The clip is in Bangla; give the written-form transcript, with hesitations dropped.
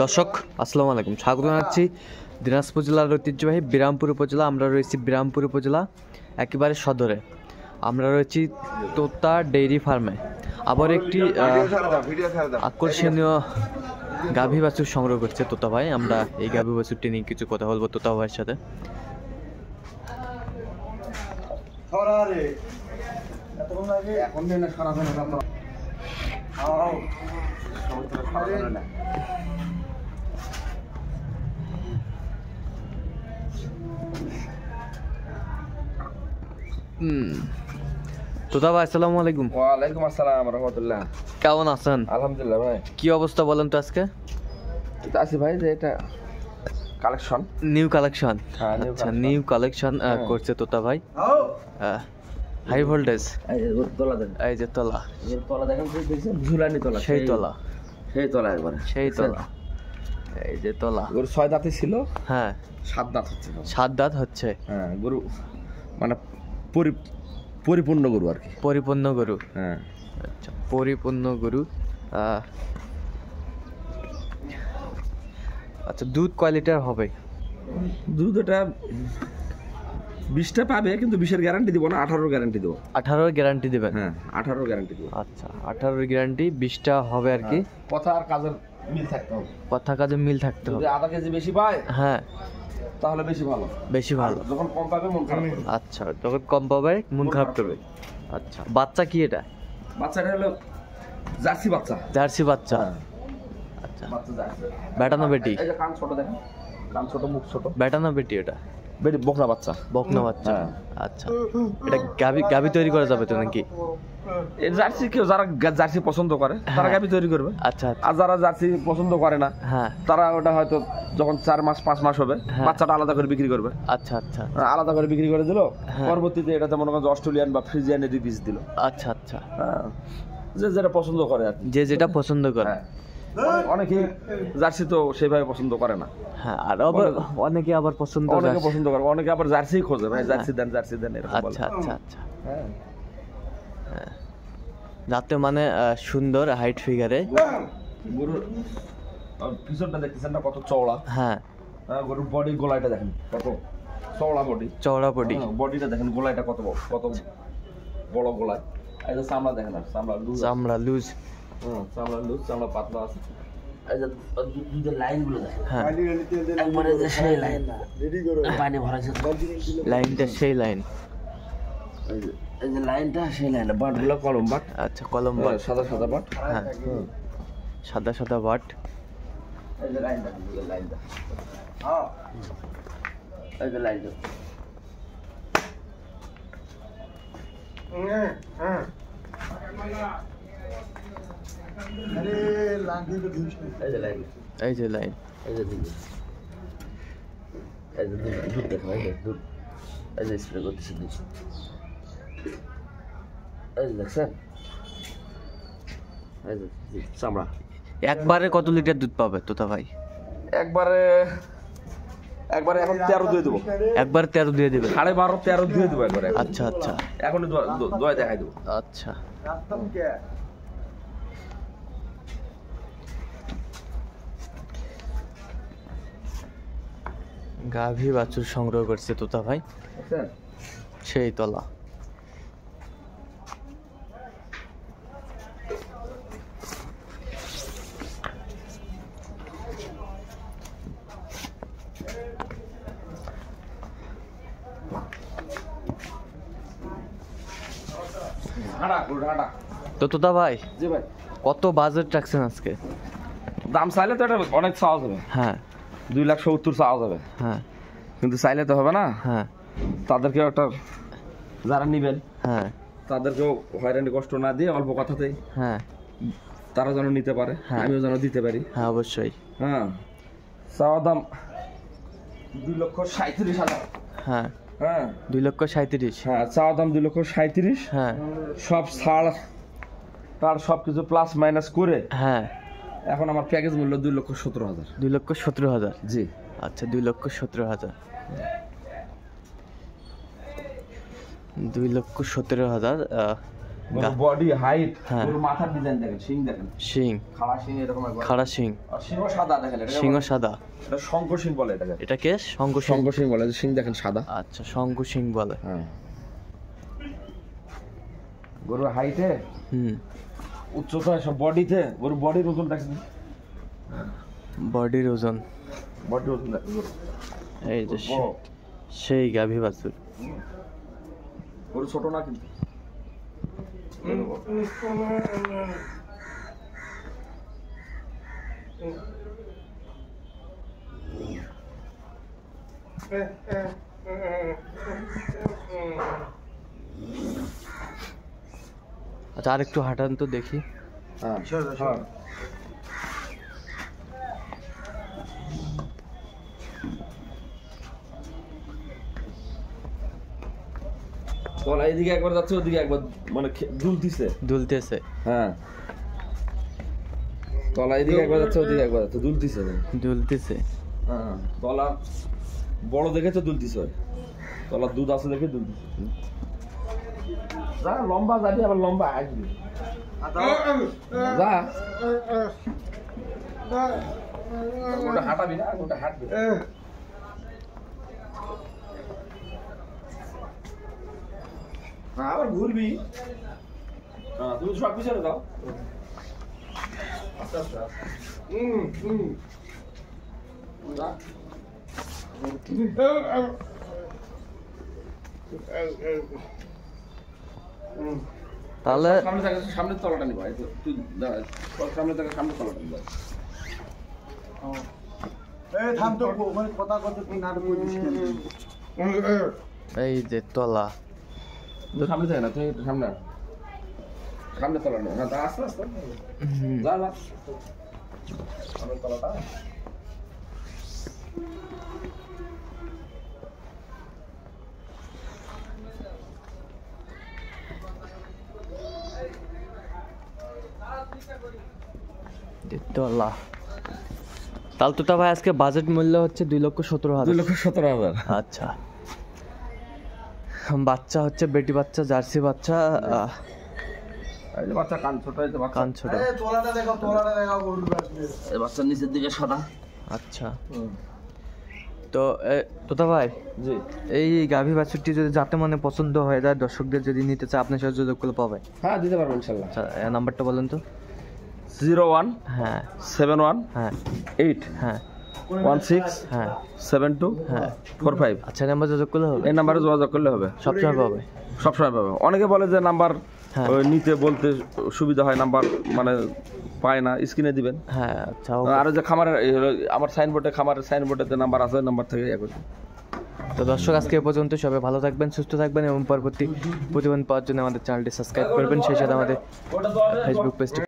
দর্শক আসসালামু আলাইকুম, স্বাগত জানাচ্ছি দিনাজপুর জেলার ঐতিহ্যবাহী বিরামপুর উপজেলা। আমরা রয়েছি বিরামপুর উপজেলা একেবারে সদরে। আমরা রয়েছি তোতা ডেইরি ফার্মে। আবার একটি আকর্ষণীয় গাভী বাছুর সংগ্রহ করছে তোতা ভাই। আমরা এই গাভী বাছুরটি নিয়ে কিছু কথা বলবো তোতা ভাইয়ের সাথে। তোতা ভাই আসসালামু আলাইকুম। ওয়ালাইকুম আসসালাম রাহমাতুল্লাহ। কেমন আছেন? আলহামদুলিল্লাহ ভাই। কি অবস্থা বলেন তো আজকে? আছি ভাই, যে এটা কালেকশন, নিউ কালেকশন। হ্যাঁ, আচ্ছা, নিউ কালেকশন করছে তোতা ভাই। হাই ভোল্টেজ, এই যে তলা দেখেন, এই যে তলা, এর তলা দেখেন, দেখছেন ঝুলানি তলা, সেই তলা, সেই তলা একবারে সেই তলা, এই যে তলা। গরু 6 দাঁতই ছিল, হ্যাঁ 7 দাঁত হচ্ছে। 7 দাঁত হচ্ছে। হ্যাঁ, গরু মানে পরিপূর্ণ গরু আর কি, পরিপূর্ণ গরু। হ্যাঁ আচ্ছা, পরিপূর্ণ গরু। আচ্ছা, দুধ কয় লিটার হবে? দুধ এটা 20টা পাবে, কিন্তু 20-এর গ্যারান্টি দিব না, 18-এর গ্যারান্টি দেবো। 18 গ্যারান্টি দেবেন? হ্যাঁ 18-এর গ্যারান্টি দেবো। আচ্ছা, 18 গ্যারান্টি, 20টা হবে আর কি। কথা আর কাজের মিল থাকতে হবে, কথা কাজে মিল থাকতে হবে। যদি আধা কেজি বেশি পায় হ্যাঁ তাহলে বেশি ভালো, বেশি ভালো। যখন কম পাবে মন খারাপ করবে। আচ্ছা, যখন কম পাবে মন খারাপ করবে। আচ্ছা, বাচ্চা কি এটা? বাচ্চাটা হলো জার্সি বাচ্চা। জার্সি বাচ্চা। আচ্ছা, বাচ্চা জার্সি। বেটা না বেটি? এই যে কান ছোট দেখেন, কান ছোট, মুখ ছোট। বেটা না বেটি এটা? বেটি, বকনা বাচ্চা। বকনা বাচ্চা। হ্যাঁ। আচ্ছা, এটা গাভী তৈরি করা যাবে তো নাকি? এই জার্সি কেউ যারা জার্সি পছন্দ করে তারা গাভী তৈরি করবে। আচ্ছা, আর যারা জার্সি পছন্দ করে না, হ্যাঁ, তারা ওটা হয়তো যখন 4 মাস 5 মাস হবে, হ্যাঁ, বাচ্চাটা আলাদা করে বিক্রি করবে। আচ্ছা আচ্ছা, আলাদা করে বিক্রি করে দিল, হ্যাঁ, পরবর্তীতে এটাতে মনে করেন অস্ট্রেলিয়ান বা ফ্রিজিয়ানের বীজ দিল। আচ্ছা আচ্ছা, হ্যাঁ, যে যেটা পছন্দ করে আর কি। যে যেটা পছন্দ করে। হ্যাঁ, অনেকে জার্সি তো সেভাবে পছন্দ করে না। হ্যাঁ, আর আবার অনেকে আবার পছন্দ অনেকে পছন্দ করে, অনেকে আবার জার্সি খোঁজে, ভাই জার্সি দেন, জার্সি দেন, এরকম বলে। আচ্ছা আচ্ছা আচ্ছা, হ্যাঁ, যাতে মানে সুন্দর হাইট ফিগারে। গরুর পিছনটা দেখতেছেন না কত চওড়া? হ্যাঁ, গরুর বডি গোলাইটা দেখেন কত চওড়া বডি, চওড়া বডি। বডিটা দেখেন, গোলাইটা কত বড় গোলায়। এই যে চামড়া দেখেন, আর চামড়া লুজ, চামড়া লুজ। চামড়া লুজ, চামড়া পাতলা আছে। এই যে দুধের লাইনগুলো দেখেন, হ্যাঁ, একবারে যে সেই লাইন, পানি ভরা আছে, লাইনটা সেই লাইন। এই যে লাইনটা সেই লাইন, বাটগুলো কলম বাট। আচ্ছা, কলম বাট, সাদা সাদা বাট। হ্যাঁ, সাদা সাদা বাট। এই যে লাইনটা, লাইনটা, হ্যাঁ, এই যে লাইনটা। এই যে লাইন, এই যে লাইন, এই যে দুধ, এই যে দুধ দেখো, এই যে দুধ, এই যে স্প্রে করতেছে দুধ, এই যে দেখছেন, এই যে চামড়া। একবারে কত লিটার দুধ পাবে তোতা ভাই? একবারে এখন 13 দিয়ে দেবো। একবার 13 দিয়ে দেবে? 12.5 13 দিয়ে দেবো একবারে। আচ্ছা আচ্ছা, এখন দোয়া দেখাই দেবো। আচ্ছা। গাভী বাছুর সংগ্রহ করছে তোতা ভাই, দেখছেন? সেই তলা। তো তোতা ভাই, জি ভাই, কত বাজেট রাখছেন আজকে? দাম চাইলে তো এটা অনেক চাওয়া যাবে, হ্যাঁ 2,70,000 চাওয়া যাবে, হ্যাঁ কিন্তু চাইলে তো হবে না। হ্যাঁ, তাদেরকেও একটা, যারা নিবেন হ্যাঁ তাদেরকেও হয়রানি কষ্ট না দিয়ে অল্প কথাতেই হ্যাঁ, তারা যেন নিতে পারে, হ্যাঁ, আমিও যেন দিতে পারি। হ্যাঁ অবশ্যই। হ্যাঁ, চাওয়া দাম 2,37,000। হ্যাঁ, হ্যাঁ 2,37,000। হ্যাঁ, চাওয়া দাম 2,37,000। হ্যাঁ সব ছাড় তার সব কিছু প্লাস মাইনাস করে হ্যাঁ, এখন আমার প্যাকেজ মূল্য 2,17,000। 2,17,000। জি, আচ্ছা, 2,17,000। 2,17,000 বডি হাইট, হ্যাঁ। গরুর মাথার ডিজাইন দেখেন, শিং দেখেন, শিং, খাড়া শিং এরকম একবার, খাড়া শিং, আর শিংও সাদা দেখেন, এটা শিংও সাদা। এটা শঙ্খ শিং বলে এটাকে। এটাকে শঙ্খ শিং। শঙ্খ শিং বলে, শিং দেখেন সাদা। আচ্ছা, শঙ্খ শিং বলে। হ্যাঁ, গরুর হাইটে, উচ্চতায়, সব বডিতে, গরুর বডির ওজন দেখেন, বডির ওজন, বডির ওজন দেখেন গরু। এই যে সেই গাভী বাছুর। গরু ছোট না কিন্তু। আচ্ছা, আর একটু হাঁটান তো দেখি। হ্যাঁ, হ্যাঁ। তলা এদিকে একবার যাচ্ছে, ওদিকে একবার, মানে দুলতিছে। দুলতেছে। হ্যাঁ, তলা এদিকে একবার যাচ্ছে, ওদিকে একবার যাচ্ছে, দুলতিছে। দুলতেছে। হ্যাঁ, তলা বড় দেখে তো দুলতিছে, তলার দুধ আছে দেখে দুলতিছে। যা লম্বা যাবি, আবার লম্বা আসবি। যা ওটা হাঁটাবি না, ওটা হাঁটবি। আবার ঘুরবি। হ্যাঁ, তুমি সব পিছনে দাও। আচ্ছা আচ্ছা। যা। তাহলে সামনে থেকে সামনের তলাটা নিবা, এই তো তুই দাঁড়া, সামনে থেকে সামনের তলাটা নিবা। এই থাম তো, ওখানে কথা কথা তুই নাটক করিস কেন? এই যে তলা, তুই সামনে থেকে না, তুই একটু সামনে আয়। সামনের তলা না, হ্যাঁ, আস্তে আস্তে যা যা, সামনের তলাটা। তলা। তাহলে তো ভাই আজকে বাজেট মূল্য হচ্ছে 2,17,000। 2,17,000। আচ্ছা, বাচ্চা হচ্ছে বেটি বাচ্চা, জার্সি বাচ্চা, এই যে বাচ্চা কান ছোট, এই যে বাচ্চা কান ছোট। এই তোলাটা দেখাও গরুর বাছুর। এই বাচ্চার নিচের দিকে সাদা। আচ্ছা, তো তোতা ভাই, জি, এই গাভী বাছুরটি যদি যাতে মানে পছন্দ হয়ে যায়, দর্শকদের যদি নিতে চায়, আপনার সাথে যোগাযোগ করলে পাবে? হ্যাঁ, দিতে পারবো ইনশাল্লাহ। আচ্ছা, নাম্বারটা বলেন তো। 0171 হ্যাঁ 8 হ্যাঁ 16 হ্যাঁ 72 45। আচ্ছা, নাম্বার যোগাযোগ করলে হবে? এই নাম্বারে যোগাযোগ করলে হবে, সবসময় পাবে? সবসময় পাবে। অনেকে বলে যে নাম্বার হ্যাঁ। নিতে বলতে সুবিধা হয়, নাম্বার মানে পায় না, স্ক্রিনে দিবেন। হ্যাঁ, আচ্ছা। আর যে খামারের আমার সাইনবোর্ডে, খামারের সাইনবোর্ডে নাম্বার আছে, নাম্বার থেকে ইয়ে করছি। তো দর্শক, আজকে এ পর্যন্ত। সবাই ভালো থাকবেন, সুস্থ থাকবেন এবং পরবর্তী প্রতিবেদন পাওয়ার জন্য আমাদের চ্যানেলটি সাবস্ক্রাইব করবেন। সেই সাথে আমাদের ফেসবুক পেজটি